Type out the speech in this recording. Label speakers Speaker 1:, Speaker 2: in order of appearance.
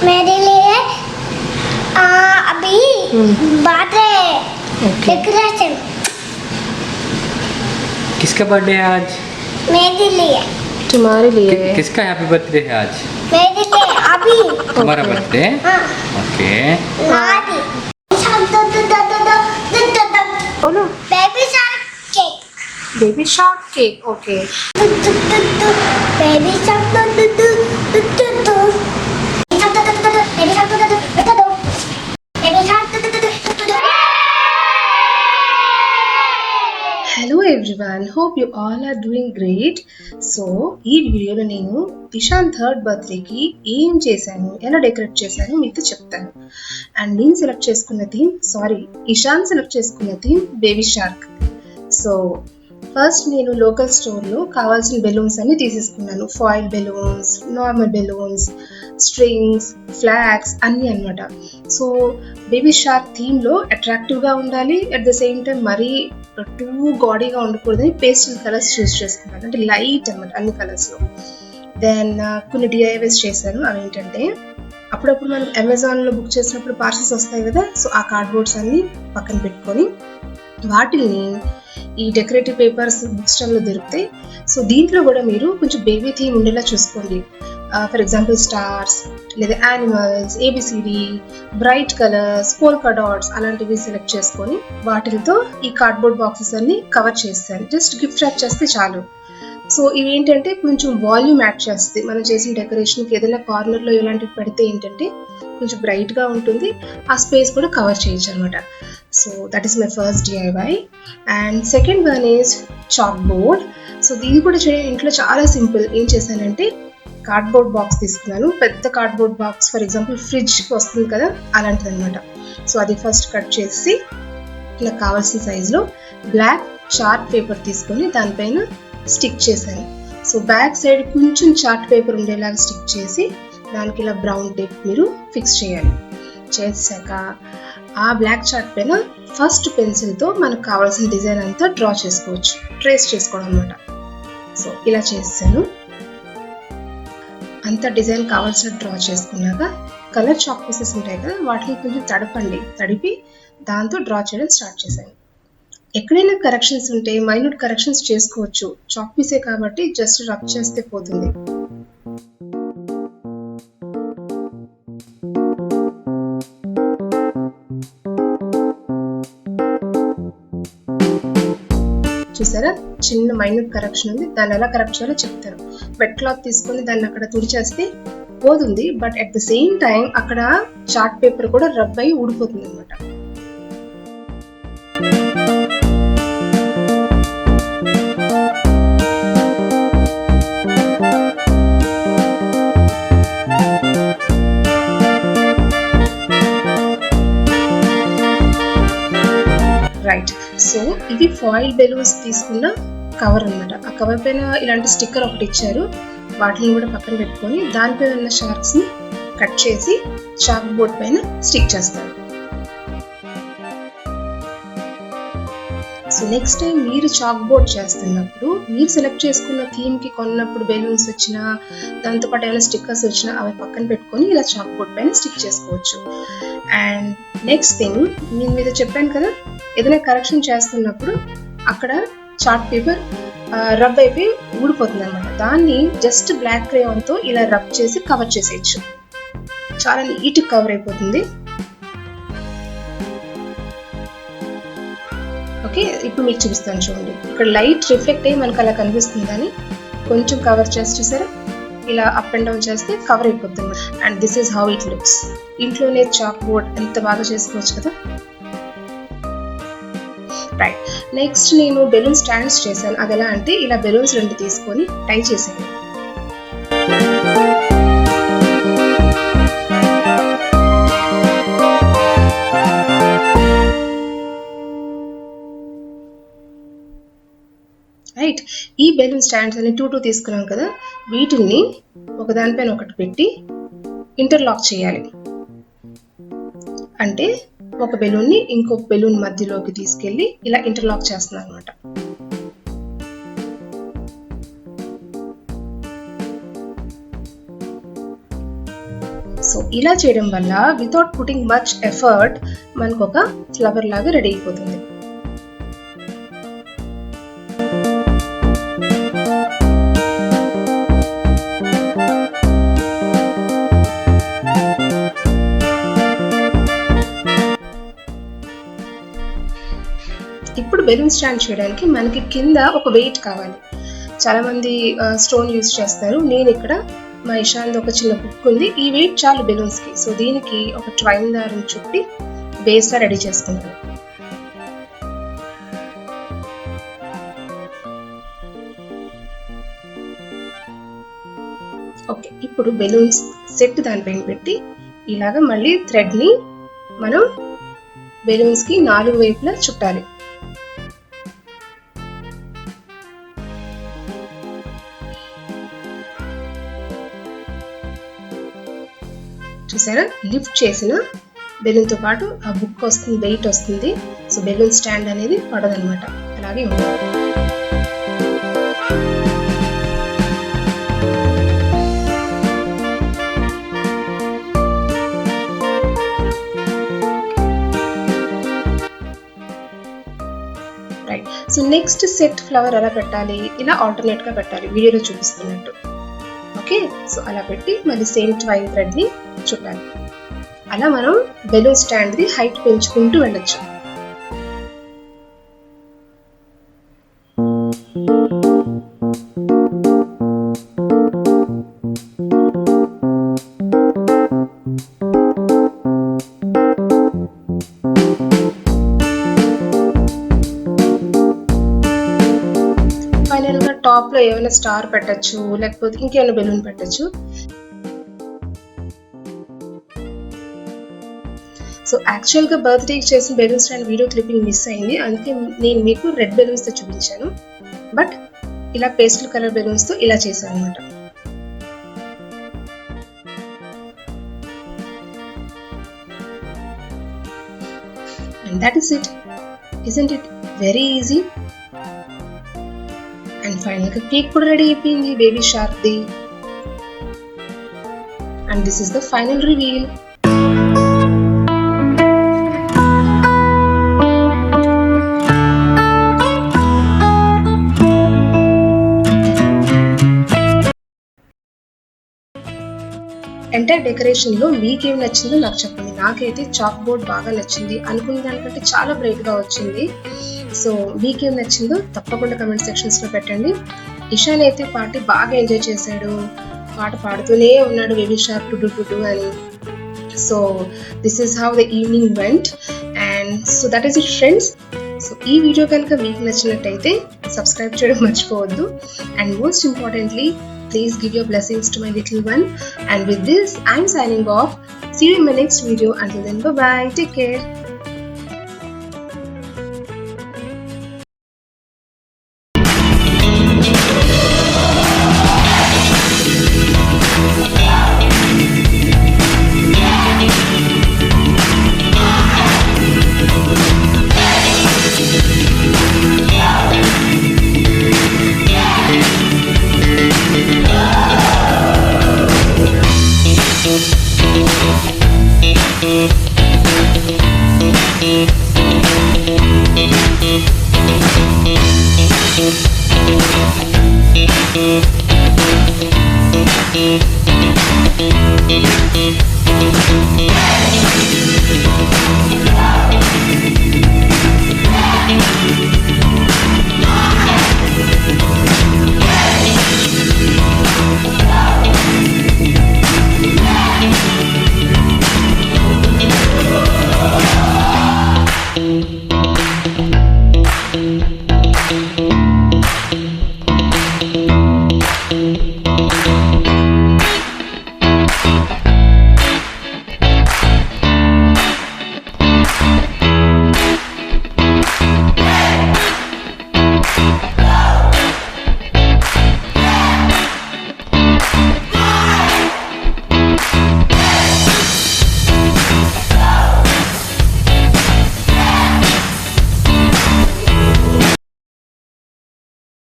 Speaker 1: मेरे लिए अभी बर्थडे डेकोरेशन।
Speaker 2: किसका बर्थडे है आज?
Speaker 1: मेरे लिए।
Speaker 3: तुम्हारे लिए।
Speaker 2: किसका हैप्पी बर्थडे है आज?
Speaker 1: मेरे लिए अभी।
Speaker 2: तुम्हारा बर्थडे?
Speaker 1: हाँ।
Speaker 2: ओके।
Speaker 1: नादी।
Speaker 3: बोलो।
Speaker 1: Baby shark cake.
Speaker 3: Baby shark cake, okay.
Speaker 1: Baby shark
Speaker 3: hello everyone, hope you all are doing great. So ఈ వీడియోలో నేను ఇషాన్ థర్డ్ బర్త్డేకి ఏం చేశాను, ఎలా డెకరేట్ చేశాను మీకు చెప్తాను. అండ్ నేను సెలెక్ట్ చేసుకున్న థీమ్, ఇషాన్ సెలెక్ట్ చేసుకున్న theme baby shark. So first నేను లోకల్ స్టోర్లో కావాల్సిన బెలూన్స్ అన్ని తీసేసుకున్నాను. Foil balloons, normal balloons, strings, flags అన్నీ అనమాట. సో బేబీ షార్క్ థీమ్లో అట్రాక్టివ్గా ఉండాలి, అట్ ద సేమ్ టైం మరీ టూ గాడీగా ఉండకూడదని పేస్టల్ కలర్స్ చూస్ చేసుకున్నాను, అంటే లైట్ అనమాట అన్ని కలర్స్లో. దెన్ కొన్ని డిఐవైస్ చేశాను. అవి ఏంటంటే, అప్పుడప్పుడు మనం అమెజాన్లో బుక్ చేసినప్పుడు పార్సల్స్ వస్తాయి కదా, సో ఆ కార్డ్బోర్డ్స్ అన్ని పక్కన పెట్టుకొని వాటిని ఈ డెకరేటివ్ పేపర్స్ బుక్ స్టాల్లో దొరుకుతాయి. సో దీంట్లో కూడా మీరు కొంచెం బేబీ థీమ్ ఉండేలా చూసుకోండి. ఫర్ ఎగ్జాంపుల్ స్టార్స్ లేదా animals, A B C D, bright colours, polka dots అలాంటివి సెలెక్ట్ చేసుకొని వాటితో ఈ కార్డ్బోర్డ్ బాక్సెస్ అన్ని కవర్ చేస్తాను. జస్ట్ గిఫ్ట్ ర్యాప్ చేస్తే చాలు. సో ఇవి ఏంటంటే కొంచెం వాల్యూమ్ యాడ్ చేస్తుంది. మనం చేసిన డెకరేషన్కి ఏదైనా కార్నర్లో ఇలాంటివి పెడితే ఏంటంటే కొంచెం బ్రైట్గా ఉంటుంది, ఆ స్పేస్ కూడా కవర్ చేయొచ్చు అనమాట. So that is my first DIY. And second one is chalk board. So దీన్ని కూడా చేయడం ఇంట్లో చాలా సింపుల్. ఏం చేశానంటే, కార్డ్బోర్డ్ బాక్స్ తీసుకున్నాను, పెద్ద కార్డ్బోర్డ్ బాక్స్, ఫర్ ఎగ్జాంపుల్ ఫ్రిడ్జ్కి వస్తుంది కదా అలాంటిది అనమాట. సో అది ఫస్ట్ కట్ చేసి ఇలా కావాల్సిన సైజులో బ్లాక్ చార్ట్ పేపర్ తీసుకొని దానిపైన స్టిక్ చేశాను. సో బ్యాక్ సైడ్ కొంచెం చార్ట్ పేపర్ ఉండేలాగా స్టిక్ చేసి దానికి ఇలా బ్రౌన్ టేప్ మీరు ఫిక్స్ చేయాలి. చేశాక ఆ బ్లాక్ చార్ట్ పైన ఫస్ట్ పెన్సిల్తో మనకు కావాల్సిన డిజైన్ అంతా డ్రా చేసుకోవచ్చు, ట్రేస్ చేసుకోవడం అనమాట. సో ఇలా చేశాను. అంత డిజైన్ కావాల్సిన డ్రా చేసుకున్నాక కలర్ చాక్ పీసెస్ ఉంటాయి కదా, వాటిని కొంచెం తడిపి దాంతో డ్రా చేయడం స్టార్ట్ చేశాను. ఎక్కడైనా కరెక్షన్స్ ఉంటే మైన్యూట్ కరెక్షన్స్ చేసుకోవచ్చు, చాక్ పీసే కాబట్టి జస్ట్ రబ్ చేస్తే పోతుంది. చూసారా, చిన్న మైన్యూట్ కరెక్షన్ ఉంది. దాన్ని ఎలా కరెక్ట్ చేయాలో చెప్తారు. వెట్ క్లాత్ తీసుకొని దాన్ని అక్కడ తుడిచేస్తే పోతుంది, but at the same time అక్కడ చార్ట్ పేపర్ కూడా రబ్ అయి ఊడిపోతుంది అనమాట. రైట్. సో ఇది ఫాయిల్ బెలూన్స్ తీసుకున్న కవర్ అనమాట. ఆ కవర్ పైన ఇలాంటి స్టిక్కర్ ఒకటి ఇచ్చారు, వాటిని కూడా పక్కన పెట్టుకొని దానిపైన ఉన్న షార్ప్స్ని కట్ చేసి చాక్ బోర్డ్ పైన స్టిక్ చేస్తారు. సో నెక్స్ట్ టైం మీరు చాక్ బోర్డ్ చేస్తున్నప్పుడు మీరు సెలెక్ట్ చేసుకున్న థీమ్కి కొన్నప్పుడు బెలూన్స్ వచ్చినా, దాంతోపాటు ఏమైనా స్టిక్కర్స్ వచ్చినా అవి పక్కన పెట్టుకొని ఇలా చాక్ బోర్డ్ పైన స్టిక్ చేసుకోవచ్చు. అండ్ నెక్స్ట్ థింగ్, నేను మీద చెప్పాను కదా, ఏదైనా కరెక్షన్ చేస్తున్నప్పుడు అక్కడ చార్ట్ పేపర్ రబ్ అయిపోయి ఊడిపోతుంది అనమాట. దాన్ని జస్ట్ బ్లాక్ క్రేయాన్తో ఇలా రబ్ చేసి కవర్ చేసేయచ్చు, చాలా నీట్ కవర్ అయిపోతుంది. ఓకే, ఇప్పుడు మీకు చూపిస్తాను చూడండి. ఇక్కడ లైట్ రిఫ్లెక్ట్ అయ్యి మనకు అలా కనిపిస్తుంది, కానీ కొంచెం కవర్ చేసి చూసారా, ఇలా అప్ అండ్ డౌన్ చేస్తే కవర్ అయిపోతుంది. And this is how it looks. ఇంట్లోనే చాక్ బోర్డ్ ఎంత బాగా చేసుకోవచ్చు కదా. రైట్. నెక్స్ట్ నేను బెలూన్ స్టాండ్స్ చేశాను. అది ఎలా అంటే, ఇలా బెలూన్స్ 2 తీసుకొని టై చేశాను. రైట్. ఈ బెలూన్ స్టాండ్స్ అని 2 తీసుకున్నాం కదా, వీటిని ఒకదానిపైన ఒకటి పెట్టి ఇంటర్లాక్ చేయాలి. అంటే ఒక బెలూన్ని ఇంకొక బెలూన్ మధ్యలోకి తీసుకెళ్ళి ఇలా ఇంటర్లాక్ చేస్తున్నాను అనమాట. సో సో ఇలా చేయడం వల్ల వితౌట్ పుట్టింగ్ మచ్ ఎఫర్ట్ మనకు ఒక ఫ్లవర్ లాగా రెడీ అయిపోతుంది. ఇప్పుడు బెలూన్ స్టాండ్ చేయడానికి మనకి కింద ఒక వెయిట్ కావాలి. చాలా మంది స్టోన్ యూజ్ చేస్తారు. నేను ఇక్కడ మా ఇషాన్ది ఒక చిన్న బుక్ ఉంది. ఈ వెయిట్ చాలు బెలూన్స్ కి. సో దీనికి ఒక ట్రైన్ దారం చుట్టి బేస్ లా రెడీ చేసుకుంటాను. ఓకే, ఇప్పుడు బెలూన్స్ సెట్ దానిపైన పెట్టి ఇలాగా మళ్ళీ థ్రెడ్ ని మనం బెలూన్స్ కి 4 వైపులా చుట్టాలి. చూసారా, లిఫ్ట్ చేసిన బెలూన్ తో పాటు ఆ బుక్ వస్తుంది, వెయిట్ వస్తుంది. సో బెలూన్ స్టాండ్ అనేది పడదనమాట, అలాగే ఉంటుంది. Right. So next set flower ఎలా పెట్టాలి, ఇలా ఆల్టర్నేట్ గా పెట్టాలి వీడియోలో చూపిస్తున్నట్టు. ఓకే, సో అలా పెట్టి మళ్ళీ సేమ్ ట్వైన్ థ్రెడ్ ని చుట్టాలి. అలా మనం బెలూన్ స్టాండ్ ది హైట్ పెంచుకుంటూ వెళ్ళొచ్చు. ఫైనల్ గా టాప్ లో ఏమైనా స్టార్ పెట్టచ్చు, లేకపోతే ఇంకేమైనా బెలూన్ పెట్టచ్చు. సో యాక్చువల్ గా బర్త్డే చేసిన balloon stand video clipping miss అయింది, అందుకే నేను మీకు రెడ్ బెలూన్స్ తో చూపించాను. బట్ ఇలా పేస్టల్ కలర్ బెలూన్స్ తో ఇలా చేశాను అనమాట. And that is it. Isn't it very easy? And final గా కేక్ కూడా రెడీ అయిపోయింది, baby shark the. And this is the final reveal. Entire decoration లో మీకేం నచ్చిందో నాకు చెప్పండి. నాకైతే చాక్ బోర్డ్ బాగా నచ్చింది, అనుకున్న దానికంటే చాలా బ్రైట్ గా వచ్చింది. సో మీకేం నచ్చిందో తప్పకుండా కమెంట్ సెక్షన్స్ లో పెట్టండి. ఇషాన్ అయితే పార్టీ బాగా ఎంజాయ్ చేశాడు, పాట పాడుతూనే ఉన్నాడు baby shark doo doo doo అని. So this is how the evening went. And so that is it friends. So ఈ వీడియో కనుక మీకు నచ్చినట్టయితే సబ్స్క్రైబ్ చేయడం మర్చిపోవద్దు. And most importantly, please give your blessings to my little one. And with this, I'm signing off. See you in my next video. Until then, bye bye. Take care.